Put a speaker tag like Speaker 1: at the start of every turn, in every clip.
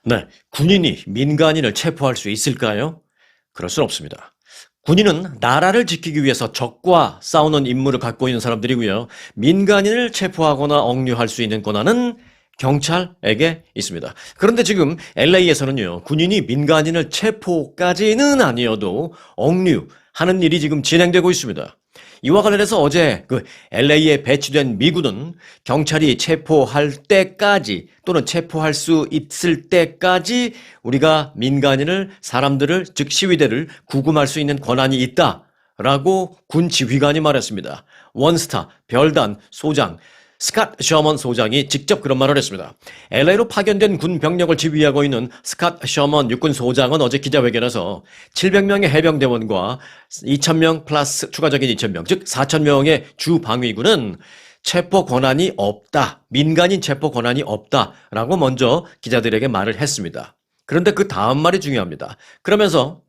Speaker 1: 네, 군인이 민간인을 체포할 수 있을까요? 그럴 순 없습니다. 군인은 나라를 지키기 위해서 적과 싸우는 임무를 갖고 있는 사람들이고요. 민간인을 체포하거나 억류할 수 있는 권한은 경찰에게 있습니다. 그런데 지금 LA에서는요, 군인이 민간인을 체포까지는 아니어도 억류하는 일이 지금 진행되고 있습니다. 이와 관련해서 어제 그 LA에 배치된 미군은 경찰이 체포할 때까지 또는 체포할 수 있을 때까지 우리가 민간인을 사람들을 즉 시위대를 구금할 수 있는 권한이 있다라고 군 지휘관이 말했습니다. 원스타 별단 소장 스캇 셔먼 소장이 직접 그런 말을 했습니다. LA로 파견된 군 병력을 지휘하고 있는 스캇 셔먼 육군 소장은 어제 기자회견에서 700명의 해병대원과 2,000명 플러스 추가적인 2,000명, 즉 4,000명의 주 방위군은 체포 권한이 없다, 민간인 체포 권한이 없다라고 먼저 기자들에게 말을 했습니다. 그런데 그 다음 말이 중요합니다. 그러면서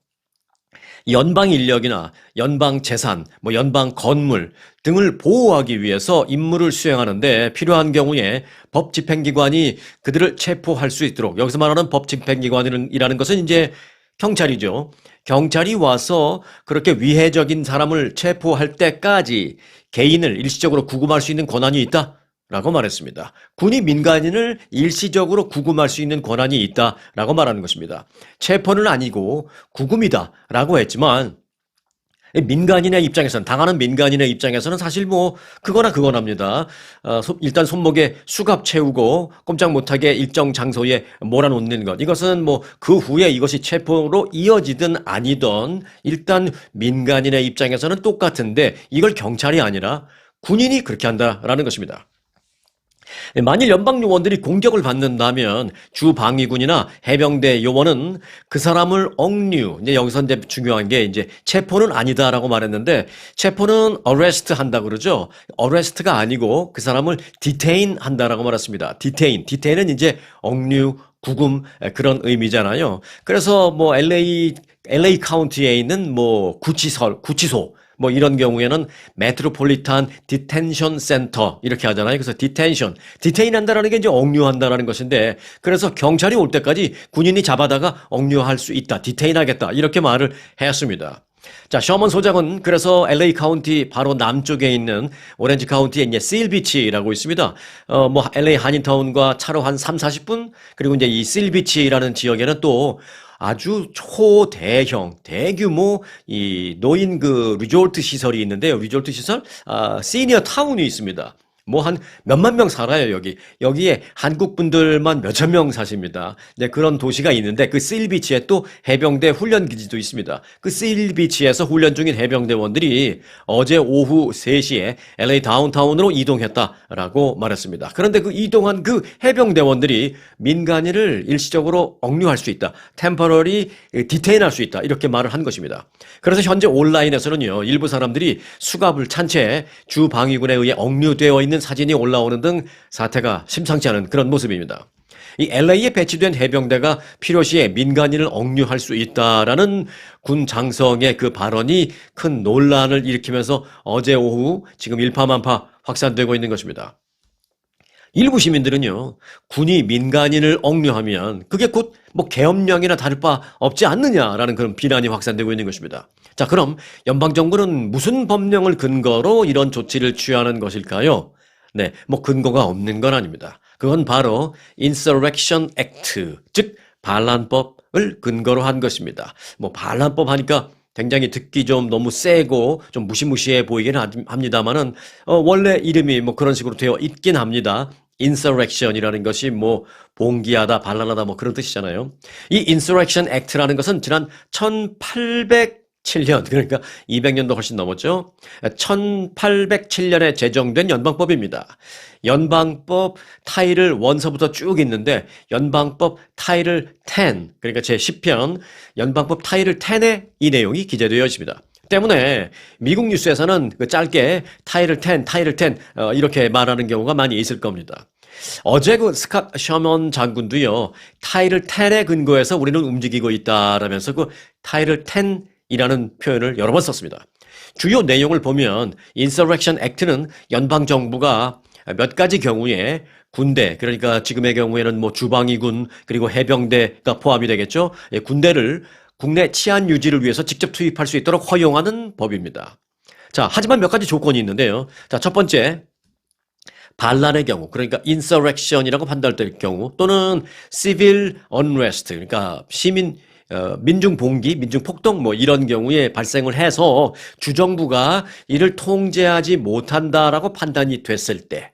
Speaker 1: 연방 인력이나 연방 재산, 연방 건물 등을 보호하기 위해서 임무를 수행하는데 필요한 경우에 법 집행기관이 그들을 체포할 수 있도록, 여기서 말하는 법 집행기관이라는 것은 이제 경찰이죠. 경찰이 와서 그렇게 위해적인 사람을 체포할 때까지 개인을 일시적으로 구금할 수 있는 권한이 있다. 라고 말했습니다. 군이 민간인을 일시적으로 구금할 수 있는 권한이 있다라고 말하는 것입니다. 체포는 아니고 구금이다라고 했지만 민간인의 입장에서는, 당하는 민간인의 입장에서는 사실 그거나합니다. 일단 손목에 수갑 채우고 꼼짝 못하게 일정 장소에 몰아놓는 것, 이것은 그 후에 이것이 체포로 이어지든 아니든 일단 민간인의 입장에서는 똑같은데 이걸 경찰이 아니라 군인이 그렇게 한다라는 것입니다. 만일 연방 요원들이 공격을 받는다면 주 방위군이나 해병대 요원은 그 사람을 억류, 이제 여기서 이제 중요한 게 이제 체포는 아니다라고 말했는데, 체포는 arrest 한다 그러죠. arrest가 아니고 그 사람을 detain 한다라고 말했습니다. detain은 이제 억류, 구금 그런 의미잖아요. 그래서 LA 카운티에 있는 구치소 이런 경우에는 메트로폴리탄 디텐션 센터 이렇게 하잖아요. 그래서 디테인 한다라는 게 이제 억류한다라는 것인데, 그래서 경찰이 올 때까지 군인이 잡아다가 억류할 수 있다, 디테인 하겠다 이렇게 말을 했습니다. 자, 셔먼 소장은 그래서 LA 카운티 바로 남쪽에 있는 오렌지 카운티에 이제 실비치라고 있습니다. LA 한인타운과 차로 한 3, 40분, 그리고 이제 이 실비치라는 지역에는 또 아주 초대형, 대규모 이 노인 리조트 시설이 있는데요. 리조트 시설, 시니어 타운이 있습니다. 한 몇만 명 살아요, 여기. 여기에 한국 분들만 몇천 명 사십니다. 네, 그런 도시가 있는데 그 실비치에 또 해병대 훈련 기지도 있습니다. 그 실비치에서 훈련 중인 해병대원들이 어제 오후 3시에 LA 다운타운으로 이동했다라고 말했습니다. 그런데 그 이동한 그 해병대원들이 민간인을 일시적으로 억류할 수 있다, temporary detain 할 수 있다, 이렇게 말을 한 것입니다. 그래서 현재 온라인에서는요, 일부 사람들이 수갑을 찬 채 주 방위군에 의해 억류되어 있는 사진이 올라오는 등 사태가 심상치 않은 그런 모습입니다. 이 LA에 배치된 해병대가 필요시에 민간인을 억류할 수 있다라는 군 장성의 그 발언이 큰 논란을 일으키면서 어제 오후 지금 일파만파 확산되고 있는 것입니다. 일부 시민들은요, 군이 민간인을 억류하면 그게 곧 계엄령이나 다를 바 없지 않느냐라는 그런 비난이 확산되고 있는 것입니다. 자, 그럼 연방정부는 무슨 법령을 근거로 이런 조치를 취하는 것일까요? 네, 근거가 없는 건 아닙니다. 그건 바로 Insurrection Act, 즉 반란법을 근거로 한 것입니다. 반란법 하니까 굉장히 듣기 좀 너무 세고 좀 무시무시해 보이긴 합니다만은 원래 이름이 그런 식으로 되어 있긴 합니다. insurrection이라는 것이 봉기하다, 반란하다 그런 뜻이잖아요. 이 Insurrection Act라는 것은 지난 1807년, 그러니까 200년도 훨씬 넘었죠. 1807년에 제정된 연방법입니다. 연방법 타이틀 1서부터 쭉 있는데 연방법 타이틀 10, 그러니까 제10편 연방법 타이틀 10에 이 내용이 기재되어 있습니다. 때문에 미국 뉴스에서는 짧게 타이틀 10 이렇게 말하는 경우가 많이 있을 겁니다. 어제 스캇 셔먼 장군도요, 타이틀 10에 근거해서 우리는 움직이고 있다라면서 타이틀 10이라는 표현을 여러 번 썼습니다. 주요 내용을 보면 Insurrection Act는 연방 정부가 몇 가지 경우에 군대, 그러니까 지금의 경우에는 뭐 주방위군 그리고 해병대가 포함이 되겠죠. 예, 군대를 국내 치안 유지를 위해서 직접 투입할 수 있도록 허용하는 법입니다. 자, 하지만 몇 가지 조건이 있는데요. 자, 첫 번째, 반란의 경우, 그러니까 insurrection이라고 판단될 경우, 또는 civil unrest, 그러니까 민중 봉기, 민중 폭동 뭐 이런 경우에 발생을 해서 주정부가 이를 통제하지 못한다라고 판단이 됐을 때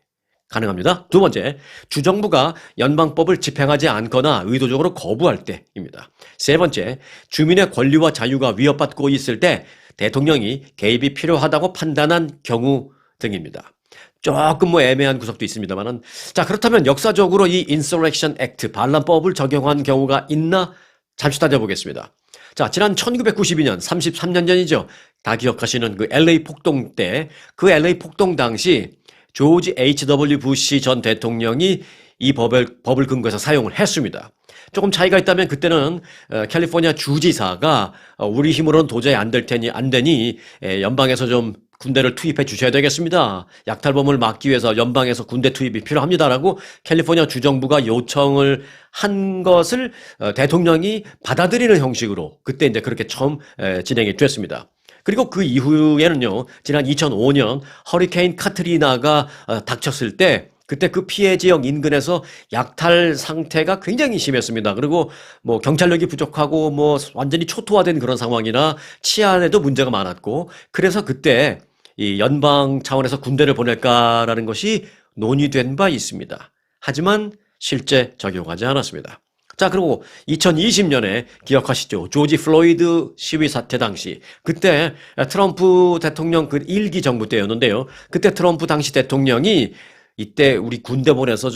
Speaker 1: 가능합니다. 두 번째, 주정부가 연방법을 집행하지 않거나 의도적으로 거부할 때입니다. 세 번째, 주민의 권리와 자유가 위협받고 있을 때 대통령이 개입이 필요하다고 판단한 경우 등입니다. 조금 뭐 애매한 구석도 있습니다만은, 자, 그렇다면 역사적으로 이 Insurrection Act 반란법을 적용한 경우가 있나 잠시 따져보겠습니다. 자, 지난 1992년 33년 전이죠. 다 기억하시는 그 LA 폭동 때, 그 LA 폭동 당시 조지 H.W. 부시 전 대통령이 이 법을 근거해서 사용을 했습니다. 조금 차이가 있다면 그때는 캘리포니아 주지사가 우리 힘으로는 도저히 안 되니 연방에서 좀 군대를 투입해 주셔야 되겠습니다. 약탈범을 막기 위해서 연방에서 군대 투입이 필요합니다라고 캘리포니아 주정부가 요청을 한 것을 대통령이 받아들이는 형식으로 그때 이제 그렇게 처음 진행이 됐습니다. 그리고 그 이후에는요, 지난 2005년 허리케인 카트리나가 닥쳤을 때 그때 그 피해 지역 인근에서 약탈 상태가 굉장히 심했습니다. 그리고 뭐 경찰력이 부족하고 뭐 완전히 초토화된 그런 상황이나 치안에도 문제가 많았고, 그래서 그때 이 연방 차원에서 군대를 보낼까라는 것이 논의된 바 있습니다. 하지만 실제 적용하지 않았습니다. 자, 그리고 2020년에 기억하시죠? 조지 플로이드 시위 사태 당시, 그때 트럼프 대통령 그 1기 정부 때였는데요. 그때 트럼프 당시 대통령이 이때 우리 군대 보내서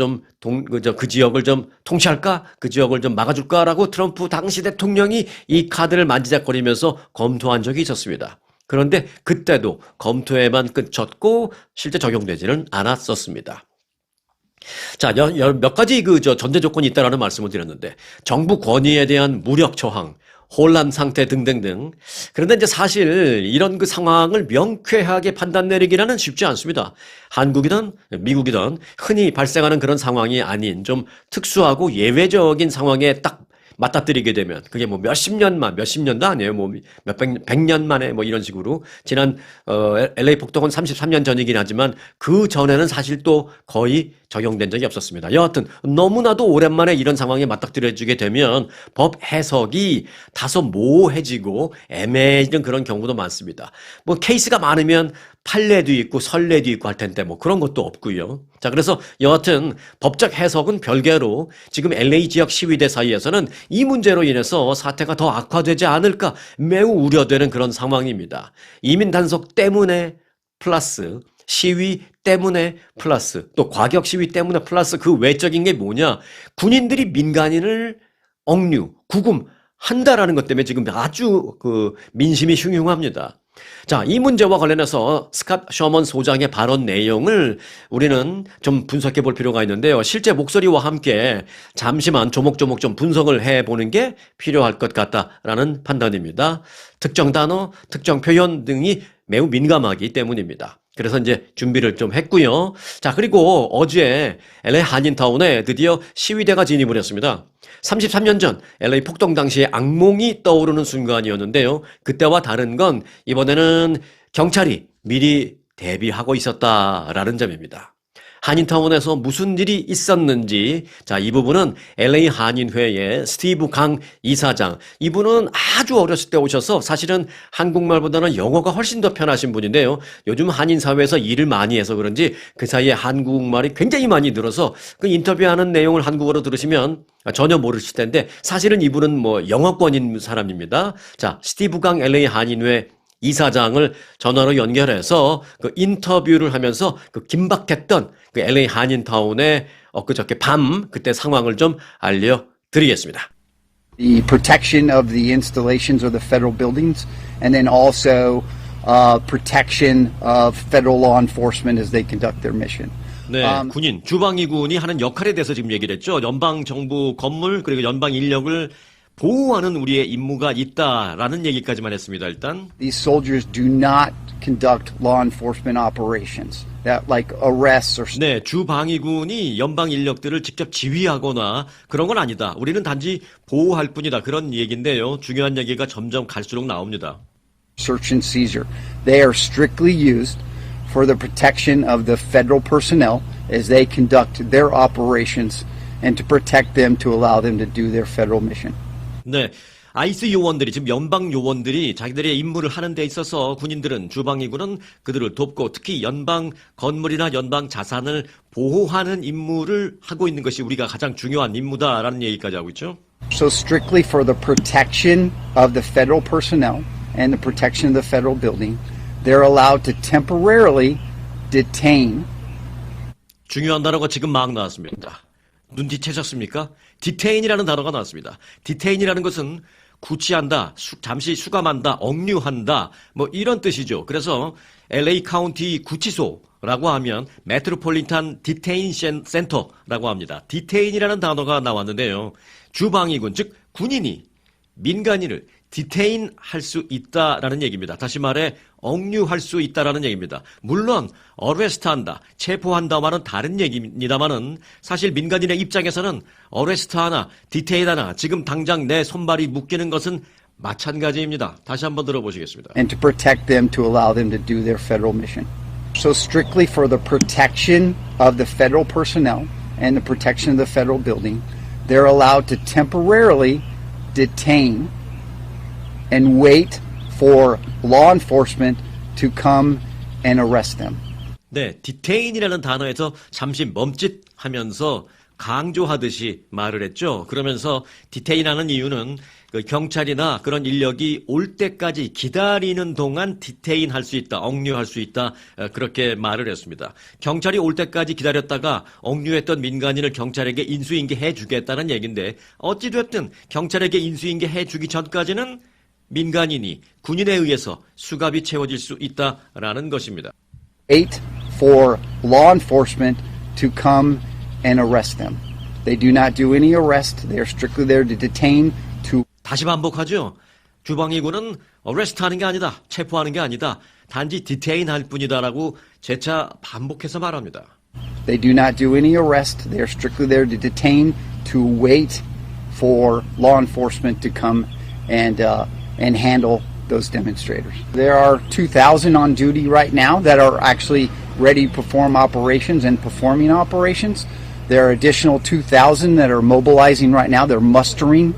Speaker 1: 그 지역을 좀 통치할까? 그 지역을 좀 막아줄까라고 트럼프 당시 대통령이 이 카드를 만지작거리면서 검토한 적이 있었습니다. 그런데 그때도 검토에만 그쳤고 실제 적용되지는 않았었습니다. 자, 몇 가지 전제 조건이 있다라는 말씀을 드렸는데, 정부 권위에 대한 무력 저항, 혼란 상태 등등등. 그런데 이제 사실 이런 그 상황을 명쾌하게 판단 내리기는 쉽지 않습니다. 한국이든 미국이든 흔히 발생하는 그런 상황이 아닌 좀 특수하고 예외적인 상황에 딱 맞닥뜨리게 되면 그게 뭐 몇십 년도 아니에요. 뭐 백 년 만에 뭐 이런 식으로 지난 LA 폭동은 33년 전이긴 하지만 그 전에는 사실 또 거의 적용된 적이 없었습니다. 여하튼 너무나도 오랜만에 이런 상황에 맞닥뜨려지게 되면 법 해석이 다소 모호해지고 애매해지는 그런 경우도 많습니다. 뭐 케이스가 많으면 판례도 있고 선례도 있고 할 텐데 뭐 그런 것도 없고요. 자, 그래서 여하튼 법적 해석은 별개로 지금 LA 지역 시위대 사이에서는 이 문제로 인해서 사태가 더 악화되지 않을까 매우 우려되는 그런 상황입니다. 이민 단속 때문에 플러스 시위 때문에 플러스 또 과격 시위 때문에 플러스 그 외적인 게 뭐냐? 군인들이 민간인을 억류, 구금한다라는 것 때문에 지금 아주 그 민심이 흉흉합니다. 자, 이 문제와 관련해서 스캇 셔먼 소장의 발언 내용을 우리는 좀 분석해 볼 필요가 있는데요. 실제 목소리와 함께 잠시만 조목조목 좀 분석을 해보는 게 필요할 것 같다라는 판단입니다. 특정 단어, 특정 표현 등이 매우 민감하기 때문입니다. 그래서 이제 준비를 좀 했고요. 자, 그리고 어제 LA 한인타운에 드디어 시위대가 진입을 했습니다. 33년 전 LA 폭동 당시에 악몽이 떠오르는 순간이었는데요. 그때와 다른 건 이번에는 경찰이 미리 대비하고 있었다라는 점입니다. 한인타운에서 무슨 일이 있었는지, 자, 이 부분은 LA 한인회의 스티브 강 이사장, 이분은 아주 어렸을 때 오셔서 사실은 한국말보다는 영어가 훨씬 더 편하신 분인데요. 요즘 한인사회에서 일을 많이 해서 그런지 그 사이에 한국말이 굉장히 많이 늘어서 그 인터뷰하는 내용을 한국어로 들으시면 전혀 모르실 텐데 사실은 이분은 뭐 영어권인 사람입니다. 자, 스티브 강 LA 한인회 이사장을 전화로 연결해서 그 인터뷰를 하면서 그 긴박했던 그 LA 한인타운의 엊그저께 밤 그때 상황을 좀 알려드리겠습니다.
Speaker 2: The protection of the installations or the federal buildings, and then also protection of federal law enforcement as they conduct their mission.
Speaker 1: 네, 군인, 주방위군이 하는 역할에 대해서 지금 얘기를 했죠. 연방 정부 건물 그리고 연방 인력을 보호하는 우리의 임무가 있다라는 얘기까지만 했습니다. 일단
Speaker 2: These soldiers do not conduct law enforcement operations that like arrests or
Speaker 1: 네, 주방위군이 연방 인력들을 직접 지휘하거나 그런 건 아니다. 우리는 단지 보호할 뿐이다. 그런 얘기인데요. 중요한 얘기가 점점 갈수록 나옵니다.
Speaker 2: search and seizure. They are strictly used for the protection of the federal personnel as they conduct their operations and to protect them to allow them to do their federal mission.
Speaker 1: 네. 아이스 요원들이, 지금 연방 요원들이 자기들의 임무를 하는 데 있어서 군인들은, 주방위군은 그들을 돕고 특히 연방 건물이나 연방 자산을 보호하는 임무를 하고 있는 것이 우리가 가장 중요한 임무다라는 얘기까지 하고 있죠.
Speaker 2: So strictly for the protection of the federal personnel and the protection of the federal building, they're allowed to temporarily detain.
Speaker 1: 중요한 단어가 지금 막 나왔습니다. 눈치채셨습니까? detain이라는 단어가 나왔습니다. detain이라는 것은 구치한다, 잠시 수감한다, 억류한다, 뭐 이런 뜻이죠. 그래서 LA 카운티 구치소라고 하면 메트로폴리탄 디테인 센터라고 합니다. detain이라는 단어가 나왔는데요. 주방위군, 즉 군인이 민간인을 디테인 할 수 있다라는 얘기입니다. 다시 말해 억류할 수 있다라는 얘기입니다. 물론 어레스트한다, 체포한다와는 다른 얘기입니다만은 사실 민간인의 입장에서는 어레스트하나 디테인하나 지금 당장 내 손발이 묶이는 것은 마찬가지입니다. 다시 한번 들어보시겠습니다.
Speaker 2: And to protect them to allow them to do their federal mission. So strictly for the protection of the federal personnel and the protection of the federal building, they're allowed to temporarily detain and wait for law enforcement to come and arrest them.
Speaker 1: 네, detain이라는 단어에서 잠시 멈칫하면서 강조하듯이 말을 했죠. 그러면서 detain하는 이유는 그 경찰이나 그런 인력이 올 때까지 기다리는 동안 디테인 할 수 있다, 억류할 수 있다, 그렇게 말을 했습니다. 경찰이 올 때까지 기다렸다가 억류했던 민간인을 경찰에게 인수인계해 주겠다는 얘기인데 어찌됐든 경찰에게 인수인계해 주기 전까지는 민간인이 군인에 의해서 수갑이 채워질 수 있다라는 것입니다.
Speaker 2: Wait for law enforcement to come and arrest them. They do not do any arrest. They are strictly there to detain, to
Speaker 1: 다시 반복하죠. 주방위군은 어레스트하는 게 아니다, 체포하는 게 아니다, 단지 디테인할 뿐이다라고 재차 반복해서 말합니다.
Speaker 2: They do not do any arrest. They are strictly there to detain, to wait for law enforcement to come and handle those demonstrators. There are 2,000 on duty right now that are actually ready to perform operations and performing operations. There are additional 2,000 that are mobilizing right now. They're mustering.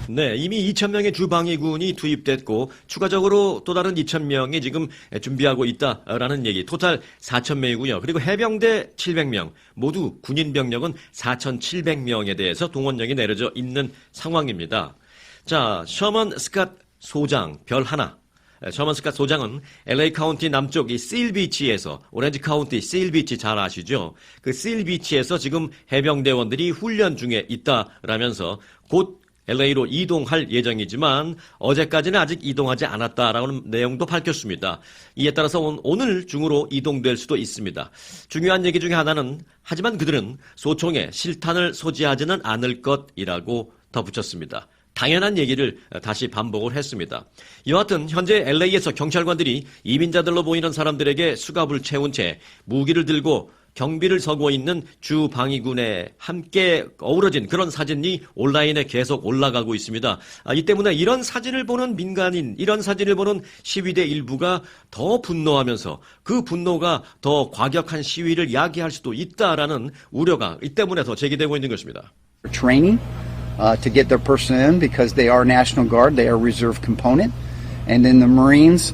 Speaker 1: 네, 이미 2,000명의 주방위군이 투입됐고 추가적으로 또 다른 2,000명이 지금 준비하고 있다라는 얘기. 토탈 4,000명이고요. 그리고 해병대 700명, 모두 군인 병력은 4,700명에 대해서 동원령이 내려져 있는 상황입니다. 자, 셔먼 스캇 소장 별 하나. 셔먼 스캇 소장은 LA 카운티 남쪽 이 실비치에서, 오렌지 카운티 실비치 잘 아시죠? 그 실비치에서 지금 해병대원들이 훈련 중에 있다라면서 곧 LA로 이동할 예정이지만 어제까지는 아직 이동하지 않았다라는 내용도 밝혔습니다. 이에 따라서 오늘 중으로 이동될 수도 있습니다. 중요한 얘기 중에 하나는 하지만 그들은 소총에 실탄을 소지하지는 않을 것이라고 덧붙였습니다. 당연한 얘기를 다시 반복을 했습니다. 여하튼 현재 LA에서 경찰관들이 이민자들로 보이는 사람들에게 수갑을 채운 채 무기를 들고 경비를 서고 있는 주방위군에 함께 어우러진 그런 사진이 온라인에 계속 올라가고 있습니다. 이 때문에 이런 사진을 보는 민간인, 이런 사진을 보는 시위대 일부가 더 분노하면서 그 분노가 더 과격한 시위를 야기할 수도 있다라는 우려가 이 때문에 더 제기되고 있는 것입니다.
Speaker 2: Training to get their personnel in because they are National Guard, they are reserve component, and then the Marines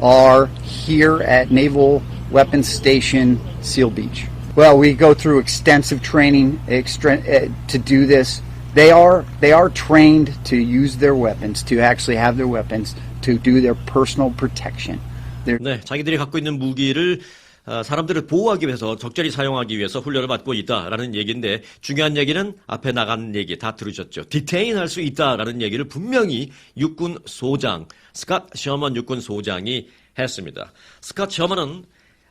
Speaker 2: are here at Naval Weapons Station, Seal Beach. Well, we go through extensive training to do this. They are trained to use their weapons, to actually have their weapons, to do their personal protection.
Speaker 1: 네, 자기들이 갖고 있는 무기를 사람들을 보호하기 위해서 적절히 사용하기 위해서 훈련을 받고 있다라는 얘기인데 중요한 얘기는 앞에 나간 얘기 다 들으셨죠. 디테인 할 수 있다라는 얘기를 분명히 육군 소장, 스캇 셔먼 육군 소장이 했습니다. 스캇 셔먼은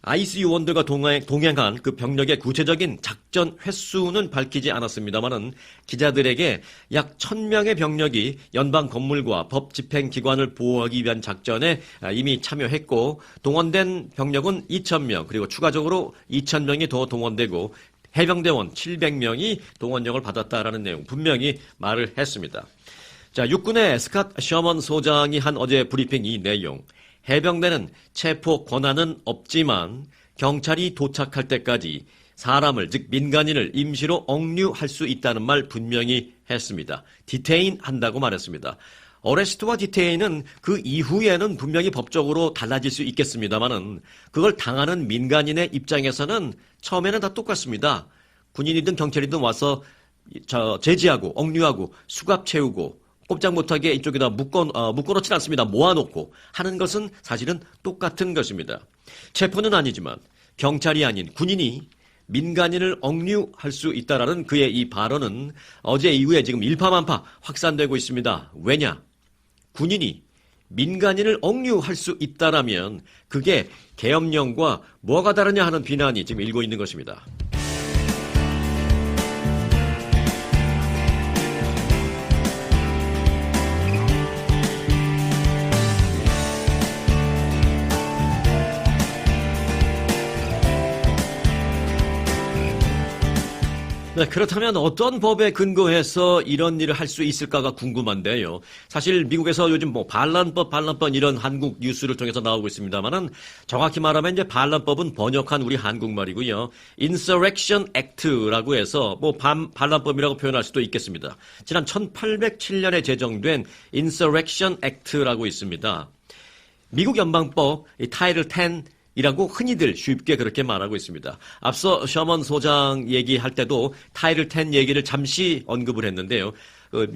Speaker 1: IC 요원들과 동행한 그 병력의 구체적인 작전 횟수는 밝히지 않았습니다마는 기자들에게 약 1000명의 병력이 연방 건물과 법 집행기관을 보호하기 위한 작전에 이미 참여했고 동원된 병력은 2000명 그리고 추가적으로 2000명이 더 동원되고 해병대원 700명이 동원령을 받았다라는 내용 분명히 말을 했습니다. 자, 육군의 스캇 셔먼 소장이 한 어제 브리핑 이 내용. 해병대는 체포 권한은 없지만 경찰이 도착할 때까지 사람을 즉 민간인을 임시로 억류할 수 있다는 말 분명히 했습니다. 디테인 한다고 말했습니다. 어레스트와 디테인은 그 이후에는 분명히 법적으로 달라질 수 있겠습니다만은 그걸 당하는 민간인의 입장에서는 처음에는 다 똑같습니다. 군인이든 경찰이든 와서 제지하고 억류하고 수갑 채우고 꼼짝 못하게 이쪽에다 묶어놓진 않습니다. 모아놓고 하는 것은 사실은 똑같은 것입니다. 체포는 아니지만 경찰이 아닌 군인이 민간인을 억류할 수 있다라는 그의 이 발언은 어제 이후에 지금 일파만파 확산되고 있습니다. 왜냐? 군인이 민간인을 억류할 수 있다라면 그게 계엄령과 뭐가 다르냐 하는 비난이 지금 일고 있는 것입니다. 네, 그렇다면 어떤 법에 근거해서 이런 일을 할 수 있을까가 궁금한데요. 사실 미국에서 요즘 반란법 이런 한국 뉴스를 통해서 나오고 있습니다만은 정확히 말하면 이제 반란법은 번역한 우리 한국말이고요. Insurrection Act라고 해서 반란법이라고 표현할 수도 있겠습니다. 지난 1807년에 제정된 Insurrection Act라고 있습니다. 미국 연방법 타이틀 10 이라고 흔히들 쉽게 그렇게 말하고 있습니다. 앞서 셔먼 소장 얘기할 때도 타이틀 10 얘기를 잠시 언급을 했는데요.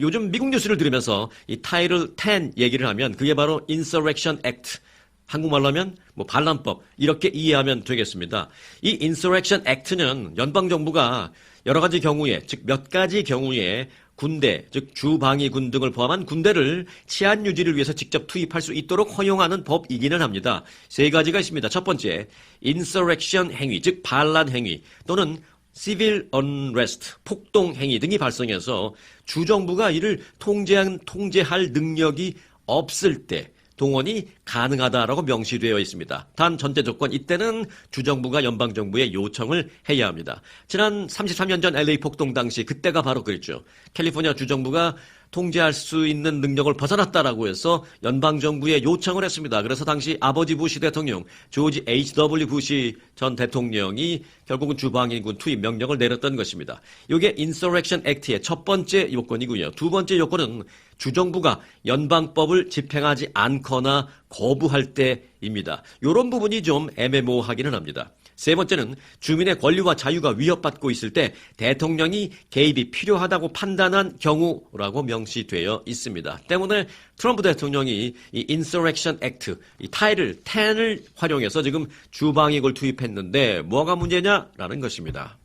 Speaker 1: 요즘 미국 뉴스를 들으면서 이 타이틀 10 얘기를 하면 그게 바로 Insurrection Act, 한국말로 하면 반란법 이렇게 이해하면 되겠습니다. 이 Insurrection Act는 연방정부가 여러 가지 경우에 즉 몇 가지 경우에 군대, 즉 주방위군 등을 포함한 군대를 치안 유지를 위해서 직접 투입할 수 있도록 허용하는 법이기는 합니다. 세 가지가 있습니다. 첫 번째, insurrection 행위, 즉 반란 행위 또는 civil unrest, 폭동 행위 등이 발생해서 주정부가 이를 통제할 능력이 없을 때 동원이 가능하다라고 명시되어 있습니다. 단 전제 조건 이때는 주정부가 연방정부에 요청을 해야 합니다. 지난 33년 전 LA 폭동 당시 그때가 바로 그랬죠. 캘리포니아 주정부가 통제할 수 있는 능력을 벗어났다라고 해서 연방정부에 요청을 했습니다. 그래서 당시 아버지 부시 대통령, 조지 H.W. 부시 전 대통령이 결국은 주방위군 투입 명령을 내렸던 것입니다. 이게 Insurrection Act의 첫 번째 요건이고요. 두 번째 요건은 주정부가 연방법을 집행하지 않거나 거부할 때입니다. 이런 부분이 좀 애매모호하기는 합니다. 세 번째는 주민의 권리와 자유가 위협받고 있을 때 대통령이 개입이 필요하다고 판단한 경우라고 명시되어 있습니다. 때문에 트럼프 대통령이 이 Insurrection Act, 이 타이틀 10을 활용해서 지금 주방위군을 투입했는데 뭐가 문제냐라는 것입니다.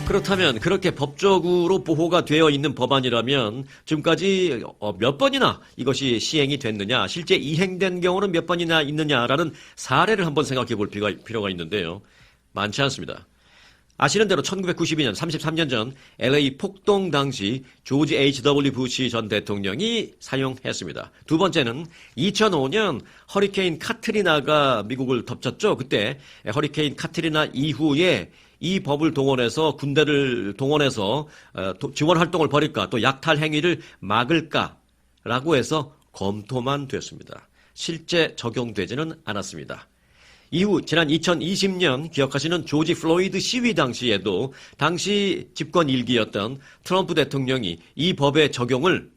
Speaker 1: 그렇다면 그렇게 법적으로 보호가 되어 있는 법안이라면 지금까지 몇 번이나 이것이 시행이 됐느냐, 실제 이행된 경우는 몇 번이나 있느냐라는 사례를 한번 생각해 볼 필요가 있는데요. 많지 않습니다. 아시는 대로 1992년, 33년 전 LA 폭동 당시 조지 H.W. 부시 전 대통령이 사용했습니다. 두 번째는 2005년 허리케인 카트리나가 미국을 덮쳤죠. 그때 허리케인 카트리나 이후에 이 법을 동원해서 군대를 동원해서 지원 활동을 벌일까 또 약탈 행위를 막을까라고 해서 검토만 됐습니다. 실제 적용되지는 않았습니다. 이후 지난 2020년 기억하시는 조지 플로이드 시위 당시에도 당시 집권 일기였던 트럼프 대통령이 이 법의 적용을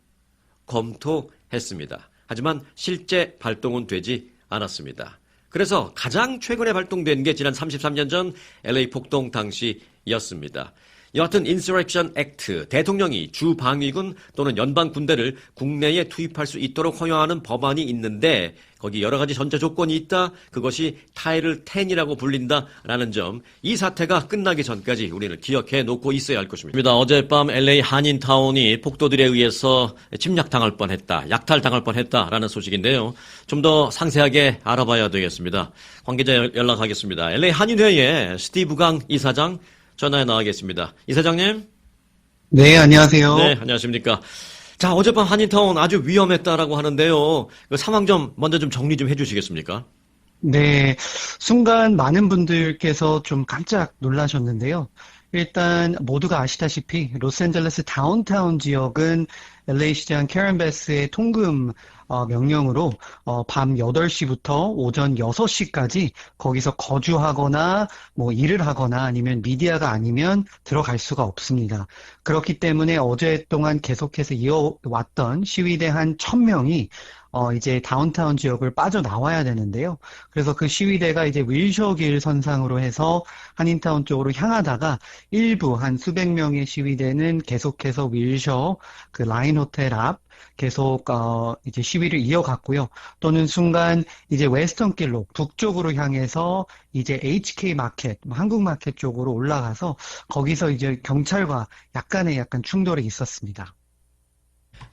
Speaker 1: 검토했습니다. 하지만 실제 발동은 되지 않았습니다. 그래서 가장 최근에 발동된 게 지난 33년 전 LA 폭동 당시였습니다. 여하튼 인서렉션 액트, 대통령이 주 방위군 또는 연방 군대를 국내에 투입할 수 있도록 허용하는 법안이 있는데 거기 여러 가지 전제 조건이 있다. 그것이 타이틀 10이라고 불린다라는 점. 이 사태가 끝나기 전까지 우리는 기억해 놓고 있어야 할 것입니다. 어젯밤 LA 한인타운이 폭도들에 의해서 침략당할 뻔했다. 약탈당할 뻔했다라는 소식인데요. 좀 더 상세하게 알아봐야 되겠습니다. 관계자 연락하겠습니다. LA 한인회의 스티브 강 이사장 전화에 나가겠습니다. 이사장님.
Speaker 3: 네, 안녕하세요.
Speaker 1: 네, 안녕하십니까. 자, 어젯밤 한인타운 아주 위험했다라고 하는데요. 그 상황 좀 먼저 좀 정리 좀 해주시겠습니까?
Speaker 3: 네, 순간 많은 분들께서 좀 깜짝 놀라셨는데요. 일단 모두가 아시다시피 로스앤젤레스 다운타운 지역은 LA 시장 캐런 베스의 통금 명령으로 밤 8시부터 오전 6시까지 거기서 거주하거나 뭐 일을 하거나 아니면 미디어가 아니면 들어갈 수가 없습니다. 그렇기 때문에 어제 동안 계속해서 이어왔던 시위대 한 1000명이 이제 다운타운 지역을 빠져나와야 되는데요. 그래서 그 시위대가 이제 윌셔길 선상으로 해서 한인타운 쪽으로 향하다가 일부 한 수백 명의 시위대는 계속해서 윌셔 그 라인 호텔 앞 계속 이제 시위를 이어갔고요. 또는 순간 이제 웨스턴 길로 북쪽으로 향해서 이제 HK 마켓, 한국 마켓 쪽으로 올라가서 거기서 이제 경찰과 약간 충돌이 있었습니다.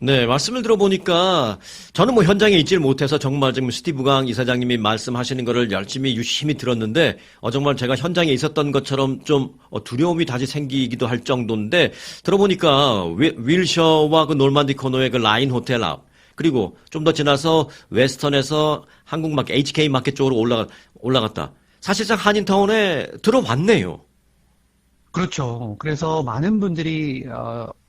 Speaker 1: 네, 말씀을 들어보니까 저는 뭐 현장에 있질 못해서 정말 지금 스티브 강 이사장님이 말씀하시는 거를 열심히 유심히 들었는데 정말 제가 현장에 있었던 것처럼 좀 두려움이 다시 생기기도 할 정도인데 들어보니까 윌셔와 그 놀만디 코너의 그 라인 호텔 앞 그리고 좀 더 지나서 웨스턴에서 한국 마켓, HK 마켓 쪽으로 올라갔다. 사실상 한인타운에 들어왔네요.
Speaker 3: 그렇죠. 그래서 많은 분들이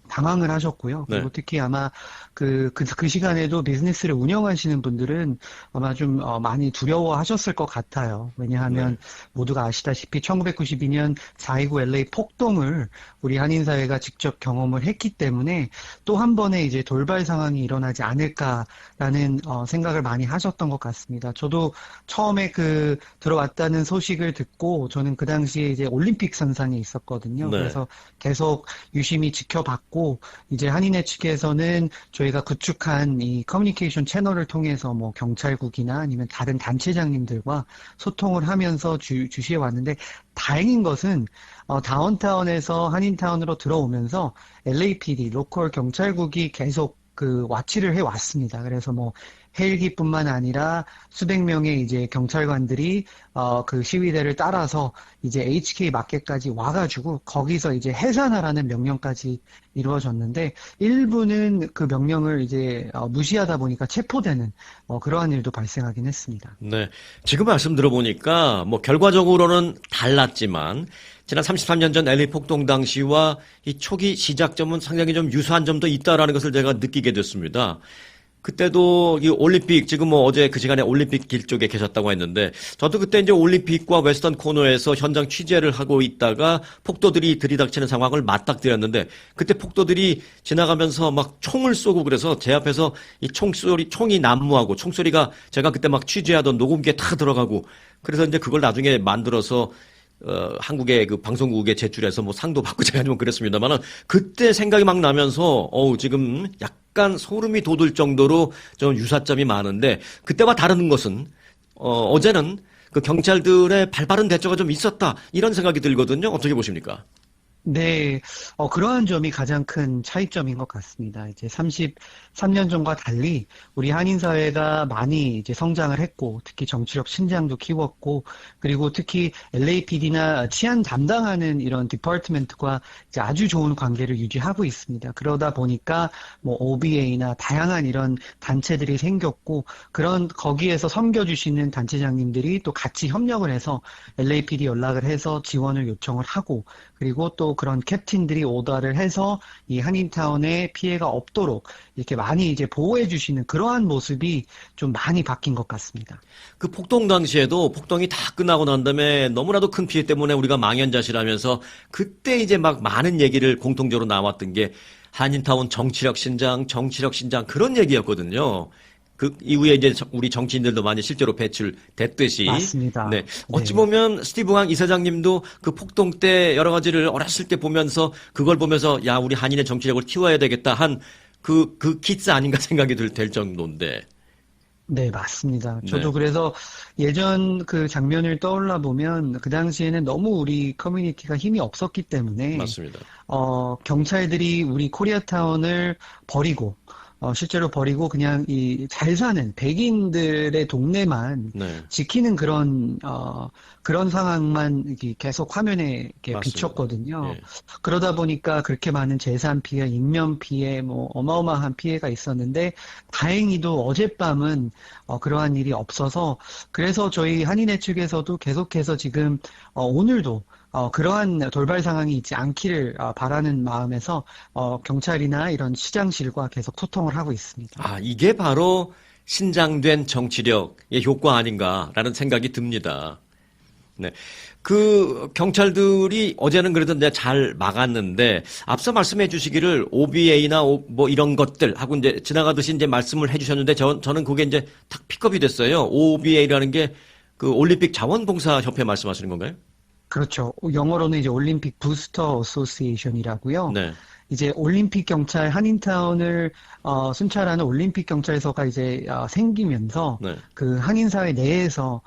Speaker 3: 당황을 하셨고요. 그리고
Speaker 1: 네.
Speaker 3: 특히 아마 그 시간에도 비즈니스를 운영하시는 분들은 아마 좀 많이 두려워하셨을 것 같아요. 왜냐하면 모두가 아시다시피 1992년 4.29 LA 폭동을 우리 한인사회가 직접 경험을 했기 때문에 또 한 번의 이제 돌발 상황이 일어나지 않을까라는 생각을 많이 하셨던 것 같습니다. 저도 처음에 그 들어왔다는 소식을 듣고 저는 그 당시에 이제 올림픽 선상에 있었거든요.
Speaker 1: 네.
Speaker 3: 그래서 계속 유심히 지켜봤고 이제 한인회 측에서는 저희가 구축한 이 커뮤니케이션 채널을 통해서 뭐 경찰국이나 아니면 다른 단체장님들과 소통을 하면서 주시해 왔는데 다행인 것은 다운타운에서 한인타운으로 들어오면서 LAPD, 로컬 경찰국이 계속 그 와치를 해 왔습니다. 그래서 뭐 헬기뿐만 아니라 수백 명의 이제 경찰관들이 그 시위대를 따라서 이제 HK 마켓까지 와가지고 거기서 이제 해산하라는 명령까지 이루어졌는데 일부는 그 명령을 이제 무시하다 보니까 체포되는 그러한 일도 발생하긴 했습니다.
Speaker 1: 네. 지금 말씀 들어보니까 뭐 결과적으로는 달랐지만 지난 33년 전 LA 폭동 당시와 이 초기 시작점은 상당히 좀 유사한 점도 있다라는 것을 제가 느끼게 됐습니다. 그때도 이 올림픽, 지금 뭐 어제 그 시간에 올림픽 길 쪽에 계셨다고 했는데, 저도 그때 이제 올림픽과 웨스턴 코너에서 현장 취재를 하고 있다가 폭도들이 들이닥치는 상황을 맞닥뜨렸는데, 그때 폭도들이 지나가면서 막 총을 쏘고 그래서 제 앞에서 이 총이 난무하고 총소리가 제가 그때 막 취재하던 녹음기에 다 들어가고, 그래서 이제 그걸 나중에 만들어서 한국의 그 방송국에 제출해서 뭐 상도 받고 제가 좀 그랬습니다만은 그때 생각이 막 나면서 지금 약간 소름이 돋을 정도로 좀 유사점이 많은데 그때와 다른 것은 어제는 그 경찰들의 발빠른 대처가 좀 있었다 이런 생각이 들거든요. 어떻게 보십니까?
Speaker 3: 네, 그러한 점이 가장 큰 차이점인 것 같습니다. 이제 33년 전과 달리 우리 한인사회가 많이 이제 성장을 했고, 특히 정치력 신장도 키웠고, 그리고 특히 LAPD나 치안 담당하는 이런 디파트먼트과 이제 아주 좋은 관계를 유지하고 있습니다. 그러다 보니까 뭐 OBA나 다양한 이런 단체들이 생겼고, 거기에서 섬겨주시는 단체장님들이 또 같이 협력을 해서 LAPD 연락을 해서 지원을 요청을 하고, 그리고 또 그런 캡틴들이 오더를 해서 이 한인타운에 피해가 없도록 이렇게 많이 이제 보호해 주시는 그러한 모습이 좀 많이 바뀐 것 같습니다.
Speaker 1: 그 폭동 당시에도 폭동이 다 끝나고 난 다음에 너무나도 큰 피해 때문에 우리가 망연자실하면서 그때 이제 막 많은 얘기를 공통적으로 나왔던 게 한인타운 정치력 신장 그런 얘기였거든요. 그 이후에 이제 우리 정치인들도 많이 실제로 배출됐듯이.
Speaker 3: 맞습니다.
Speaker 1: 네. 어찌
Speaker 3: 네.
Speaker 1: 보면 스티브 왕 이사장님도 그 폭동 때 여러 가지를 어렸을 때 보면서 그걸 보면서 야, 우리 한인의 정치력을 키워야 되겠다 한 그 키스 아닌가 생각이 될 정도인데.
Speaker 3: 네, 맞습니다.
Speaker 1: 네.
Speaker 3: 저도 그래서 예전 그 장면을 떠올라 보면 그 당시에는 너무 우리 커뮤니티가 힘이 없었기 때문에
Speaker 1: 맞습니다.
Speaker 3: 경찰들이 우리 코리아타운을 버리고 실제로 버리고 그냥 이 잘 사는 백인들의 동네만
Speaker 1: 네.
Speaker 3: 지키는 그런 상황만 이렇게 계속 화면에 이렇게
Speaker 1: 맞습니다.
Speaker 3: 비쳤거든요.
Speaker 1: 예.
Speaker 3: 그러다 보니까 그렇게 많은 재산 피해, 인명 피해, 뭐 어마어마한 피해가 있었는데 다행히도 어젯밤은 그러한 일이 없어서 그래서 저희 한인회 측에서도 계속해서 지금 오늘도 그러한 돌발 상황이 있지 않기를 바라는 마음에서 경찰이나 이런 시장실과 계속 소통을 하고 있습니다.
Speaker 1: 아, 이게 바로 신장된 정치력의 효과 아닌가라는 생각이 듭니다. 네. 그 경찰들이 어제는 그래도 이제 잘 막았는데 앞서 말씀해 주시기를 OBA나 뭐 이런 것들 하고 이제 지나가듯이 이제 말씀을 해 주셨는데 저는 그게 이제 탁 픽업이 됐어요. OBA라는 게 그 올림픽 자원봉사협회 말씀하시는 건가요?
Speaker 3: 그렇죠. 영어로는 이제 올림픽 부스터 어소시에이션이라고요.
Speaker 1: 네.
Speaker 3: 이제 올림픽 경찰 한인타운을 순찰하는 올림픽 경찰서가 이제 생기면서
Speaker 1: 네.
Speaker 3: 그 한인사회 내에서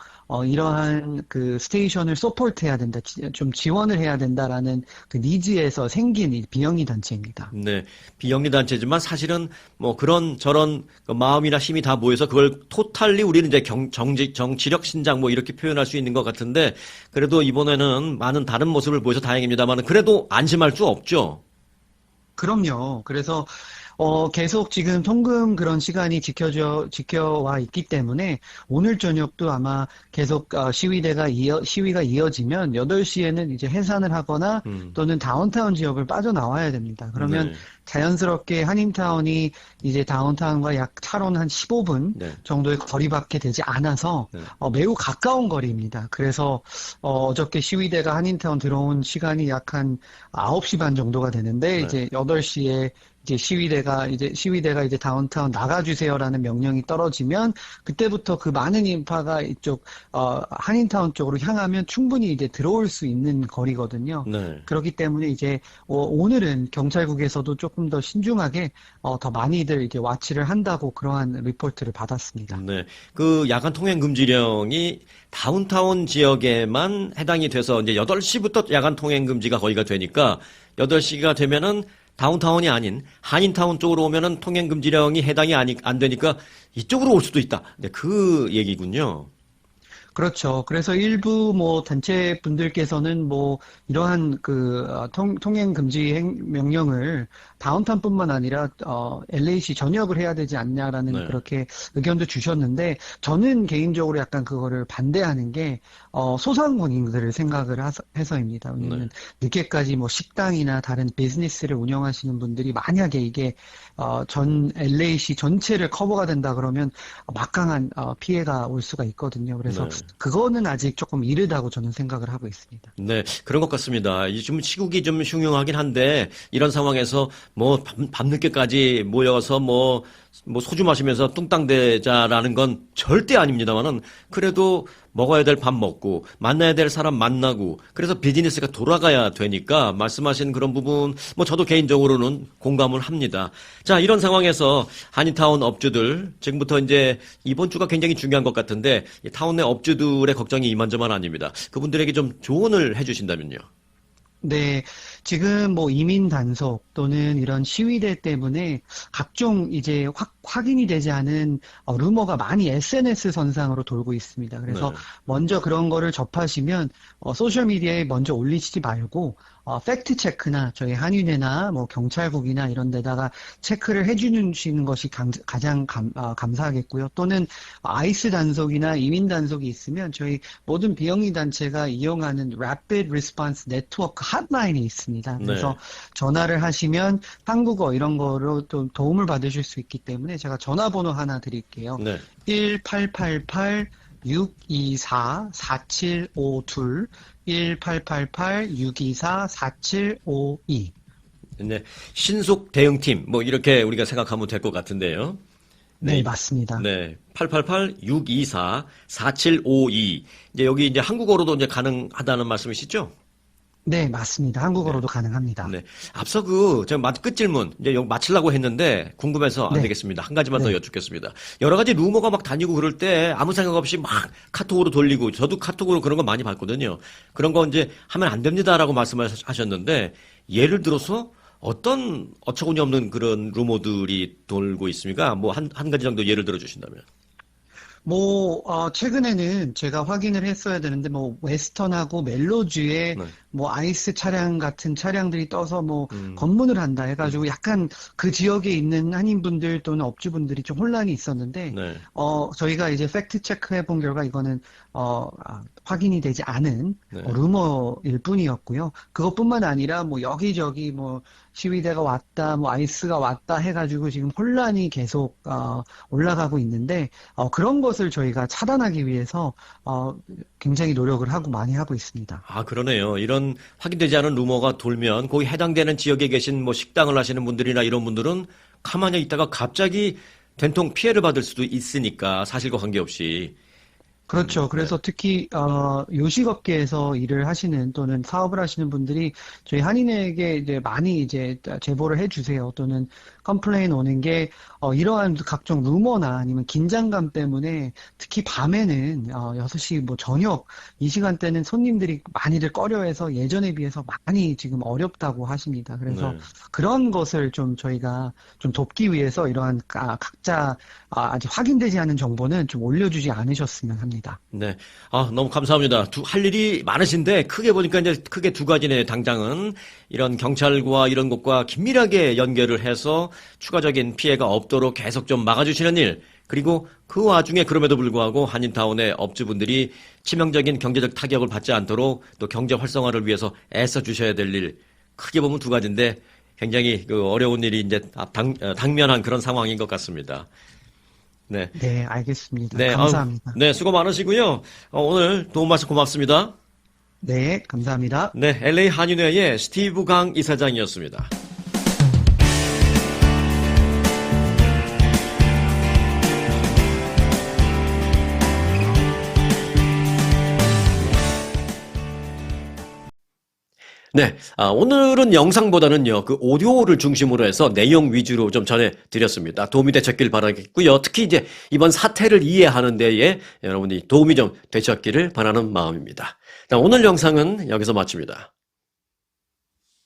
Speaker 3: 이러한 그 스테이션을 서포트해야 된다, 좀 지원을 해야 된다라는 그 니즈에서 생긴 이 비영리 단체입니다.
Speaker 1: 네. 비영리 단체지만 사실은 뭐 그런 저런 그 마음이나 힘이 다 모여서 그걸 토탈리 우리는 이제 정치력 신장 뭐 이렇게 표현할 수 있는 것 같은데 그래도 이번에는 많은 다른 모습을 보여서 다행입니다만 그래도 안심할 수 없죠.
Speaker 3: 그럼요. 그래서 계속 지금 통금 그런 시간이 지켜와 있기 때문에 오늘 저녁도 아마 계속 시위가 이어지면 8시에는 이제 해산을 하거나 또는 다운타운 지역을 빠져나와야 됩니다. 그러면
Speaker 1: 네.
Speaker 3: 자연스럽게 한인타운이 이제 다운타운과 약 차로는 한 15분
Speaker 1: 네.
Speaker 3: 정도의 거리밖에 되지 않아서
Speaker 1: 네.
Speaker 3: 매우 가까운 거리입니다. 그래서 어저께 시위대가 한인타운 들어온 시간이 약 한 9시 반 정도가 되는데
Speaker 1: 네.
Speaker 3: 이제 8시에 이제 시위대가 이제 다운타운 나가주세요라는 명령이 떨어지면 그때부터 그 많은 인파가 이쪽 한인타운 쪽으로 향하면 충분히 이제 들어올 수 있는 거리거든요.
Speaker 1: 네.
Speaker 3: 그렇기 때문에 이제 오늘은 경찰국에서도 조금 더 신중하게 더 많이들 이제 와치를 한다고 그러한 리포트를 받았습니다.
Speaker 1: 네. 그 야간 통행 금지령이 다운타운 지역에만 해당이 돼서 이제 8시부터 야간 통행 금지가 거의가 되니까 8시가 되면은 다운타운이 아닌 한인타운 쪽으로 오면은 통행 금지령이 해당이 안 되니까 이쪽으로 올 수도 있다. 네, 그 얘기군요.
Speaker 3: 그렇죠. 그래서 일부 뭐 단체 분들께서는 뭐 이러한 그 통행 금지 명령을 다운타운뿐만 아니라 LA시 전역을 해야 되지 않냐라는
Speaker 1: 네.
Speaker 3: 그렇게 의견도 주셨는데 저는 개인적으로 약간 그거를 반대하는 게 소상공인들을 생각을 해서입니다. 왜냐하면 늦게까지 뭐 식당이나 다른 비즈니스를 운영하시는 분들이 만약에 이게 전 LA시 전체를 커버가 된다 그러면 막강한 피해가 올 수가 있거든요. 그래서
Speaker 1: 네.
Speaker 3: 그거는 아직 조금 이르다고 저는 생각을 하고 있습니다.
Speaker 1: 네, 그런 것 같습니다. 좀 시국이 좀 흉흉하긴 한데 이런 상황에서 뭐 밤늦게까지 모여서 뭐 소주 마시면서 뚱땅대자라는 건 절대 아닙니다만은 그래도 먹어야 될 밥 먹고 만나야 될 사람 만나고 그래서 비즈니스가 돌아가야 되니까 말씀하신 그런 부분 뭐 저도 개인적으로는 공감을 합니다. 자, 이런 상황에서 한인타운 업주들 지금부터 이제 이번 주가 굉장히 중요한 것 같은데 이 타운 내 업주들의 걱정이 이만저만 아닙니다. 그분들에게 좀 조언을 해주신다면요.
Speaker 3: 네, 지금 뭐 이민 단속 또는 이런 시위대 때문에 각종 이제 확인이 되지 않은 루머가 많이 SNS 선상으로 돌고 있습니다. 그래서
Speaker 1: 네.
Speaker 3: 먼저 그런 거를 접하시면 소셜 미디어에 먼저 올리시지 말고 팩트 체크나 저희 한인회나 뭐 경찰국이나 이런 데다가 체크를 해주시는 것이 가장 감사하겠고요. 또는 아이스 단속이나 이민 단속이 있으면 저희 모든 비영리 단체가 이용하는 Rapid Response Network 핫라인이 있습니다. 그래서
Speaker 1: 네.
Speaker 3: 전화를 하시면 한국어 이런 거로 또 도움을 받으실 수 있기 때문에 제가 전화번호 하나 드릴게요.
Speaker 1: 네.
Speaker 3: 1888 624-4752 1888-624-4752
Speaker 1: 네. 신속 대응팀 뭐 이렇게 우리가 생각하면 될 것 같은데요.
Speaker 3: 네, 맞습니다.
Speaker 1: 네. 888-624-4752. 이제 여기 이제 한국어로도 이제 가능하다는 말씀이시죠?
Speaker 3: 네, 맞습니다. 한국어로도 가능합니다.
Speaker 1: 네. 앞서 제가 끝 질문, 이제 여기 마치려고 했는데, 궁금해서 안
Speaker 3: 네.
Speaker 1: 되겠습니다. 한 가지만 더
Speaker 3: 네.
Speaker 1: 여쭙겠습니다. 여러 가지 루머가 막 다니고 그럴 때 아무 생각 없이 막 카톡으로 돌리고, 저도 카톡으로 그런 거 많이 봤거든요. 그런 거 이제 하면 안 됩니다라고 말씀을 하셨는데, 예를 들어서 어떤 어처구니 없는 그런 루머들이 돌고 있습니까? 뭐 한 가지 정도 예를 들어 주신다면.
Speaker 3: 최근에는 제가 확인을 했어야 되는데, 웨스턴하고 멜로주에
Speaker 1: 네.
Speaker 3: 아이스 차량 같은 차량들이 떠서 검문을 한다 해가지고 약간 그 지역에 있는 한인분들 또는 업주분들이 좀 혼란이 있었는데,
Speaker 1: 네.
Speaker 3: 저희가 이제 팩트 체크 해본 결과 이거는, 확인이 되지 않은
Speaker 1: 네.
Speaker 3: 루머일 뿐이었고요. 그것뿐만 아니라 여기저기 시위대가 왔다, 아이스가 왔다 해가지고 지금 혼란이 계속, 올라가고 있는데, 그런 것을 저희가 차단하기 위해서, 굉장히 노력을 많이 하고 있습니다.
Speaker 1: 아, 그러네요. 이런 확인되지 않은 루머가 돌면 거기 해당되는 지역에 계신 식당을 하시는 분들이나 이런 분들은 가만히 있다가 갑자기 된통 피해를 받을 수도 있으니까 사실과 관계없이.
Speaker 3: 그렇죠. 그래서 특히 요식업계에서 일을 하시는 또는 사업을 하시는 분들이 저희 한인에게 이제 많이 이제 제보를 해주세요. 또는 컴플레인 오는 게 이러한 각종 루머나 아니면 긴장감 때문에 특히 밤에는 6시 저녁 이 시간대는 손님들이 많이들 꺼려해서 예전에 비해서 많이 지금 어렵다고 하십니다. 그래서
Speaker 1: 네.
Speaker 3: 그런 것을 좀 저희가 좀 돕기 위해서 이러한 각자 아직 확인되지 않은 정보는 좀 올려주지 않으셨으면 합니다.
Speaker 1: 네. 아, 너무 감사합니다. 할 일이 많으신데 크게 보니까 이제 크게 두 가지네. 당장은 이런 경찰과 이런 것과 긴밀하게 연결을 해서 추가적인 피해가 없도록 계속 좀 막아주시는 일. 그리고 그 와중에 그럼에도 불구하고 한인타운의 업주분들이 치명적인 경제적 타격을 받지 않도록 또 경제 활성화를 위해서 애써 주셔야 될 일. 크게 보면 두 가지인데 굉장히 어려운 일이 이제 당면한 그런 상황인 것 같습니다. 네.
Speaker 3: 네, 알겠습니다.
Speaker 1: 네,
Speaker 3: 감사합니다.
Speaker 1: 네, 수고 많으시고요. 오늘 도움 말씀 고맙습니다.
Speaker 3: 네, 감사합니다.
Speaker 1: 네, LA 한인회의 스티브 강 이사장이었습니다. 네, 오늘은 영상보다는요, 그 오디오를 중심으로 해서 내용 위주로 좀 전해드렸습니다. 도움이 되셨길 바라겠고요. 특히 이제 이번 사태를 이해하는 데에 여러분이 도움이 좀 되셨기를 바라는 마음입니다. 자, 오늘 영상은 여기서 마칩니다.